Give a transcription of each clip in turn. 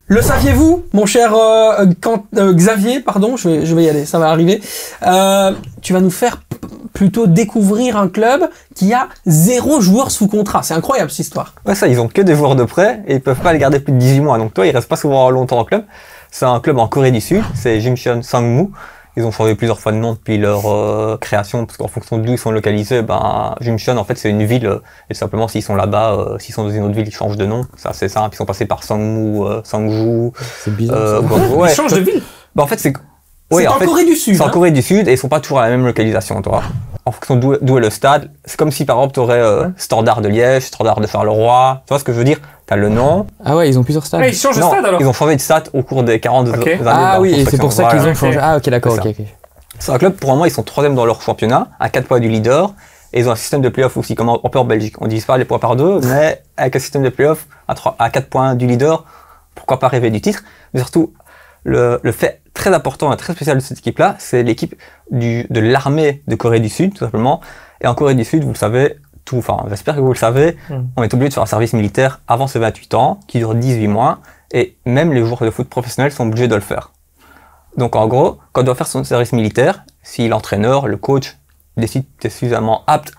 Le saviez-vous, mon cher Xavier, pardon, je vais y aller, ça va arriver. Tu vas nous faire plutôt découvrir un club qui a 0 joueur sous contrat. C'est incroyable cette histoire. Ouais, ça, ils ont que des joueurs de prêt et ils peuvent pas les garder plus de 18 mois. Donc toi, ils restent pas souvent longtemps en club. C'est un club en Corée du Sud, c'est Jimcheon Sangmu. Ils ont changé plusieurs fois de nom depuis leur création, parce qu'en fonction d'où ils sont localisés, Jimcheon, en fait, c'est une ville, et simplement, s'ils sont là-bas, s'ils sont dans une autre ville, ils changent de nom. Ça, c'est simple. Ils sont passés par Sangmu, Sangju. C'est bizarre. Ouais, ils changent de ville. En fait, c'est en Corée du Sud. C'est en Corée du Sud, et ils sont pas toujours à la même localisation, toi. En fonction d'où est le stade. C'est comme si, par exemple, tu aurais Standard de Liège, Standard de Charleroi. Tu vois ce que je veux dire? T'as le nom. Ah ouais, ils ont plusieurs stades. Ah, ils changent de stade alors? Ils ont changé de stade au cours des 40 années. Ah oui, et c'est pour ça qu'ils ont changé. Ah ok, d'accord, ok. C'est un club, pour le moment, ils sont 3e dans leur championnat, à 4 points du leader, et ils ont un système de play-off aussi, comme un peu en Belgique. On divise pas les points par 2, mais avec un système de play-off à 4 points du leader, pourquoi pas rêver du titre? Mais surtout, le fait très important et très spécial de cette équipe-là, c'est l'équipe de l'armée de Corée du Sud, tout simplement. Et en Corée du Sud, vous le savez, j'espère que vous le savez, on est obligé de faire un service militaire avant ses 28 ans, qui dure 18 mois, et même les joueurs de foot professionnels sont obligés de le faire. Donc en gros, quand on doit faire son service militaire, si l'entraîneur, le coach décide que tu es suffisamment apte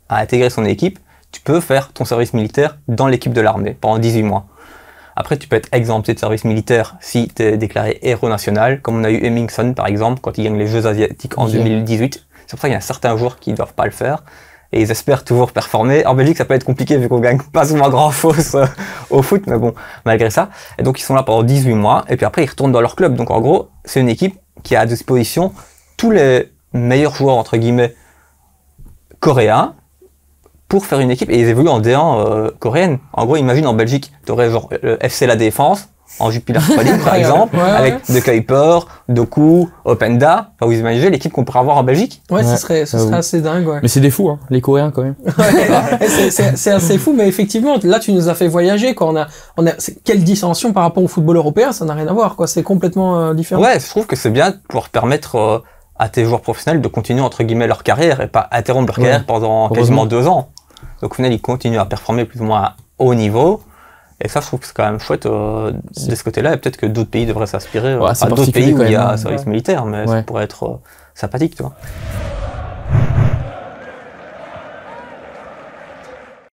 à intégrer son équipe, tu peux faire ton service militaire dans l'équipe de l'armée pendant 18 mois. Après, tu peux être exempté de service militaire si tu es déclaré héros national, comme on a eu Hemmingson par exemple, quand il gagne les Jeux asiatiques en 2018. C'est pour ça qu'il y a certains joueurs qui ne doivent pas le faire. Et ils espèrent toujours performer. En Belgique, ça peut être compliqué vu qu'on gagne pas souvent grand-chose au foot, mais bon, malgré ça. Et donc, ils sont là pendant 18 mois, et puis après, ils retournent dans leur club. Donc, en gros, c'est une équipe qui a à disposition tous les meilleurs joueurs, entre guillemets, coréens, pour faire une équipe, et ils évoluent en D1 coréenne. En gros, imagine en Belgique, tu aurais genre le FC La Défense, en Jupiler Pro League, par exemple, avec De Kuiper, Doku, Openda. Enfin, vous imaginez l'équipe qu'on pourrait avoir en Belgique? Ouais, ce serait assez dingue, ouais. Mais c'est des fous, hein, les Coréens, quand même. C'est assez fou, mais effectivement, là, tu nous as fait voyager, quoi. Quelle dissension par rapport au football européen, ça n'a rien à voir, quoi. C'est complètement différent. Ouais, je trouve que c'est bien de pouvoir permettre à tes joueurs professionnels de continuer, entre guillemets, leur carrière, et pas interrompre leur carrière pendant quasiment 2 ans. Donc, au final, ils continuent à performer plus ou moins à haut niveau. Et ça, je trouve que c'est quand même chouette de ce côté-là. Et peut-être que d'autres pays devraient s'inspirer à d'autres pays où il y a un service militaire, mais ça pourrait être sympathique, tu vois.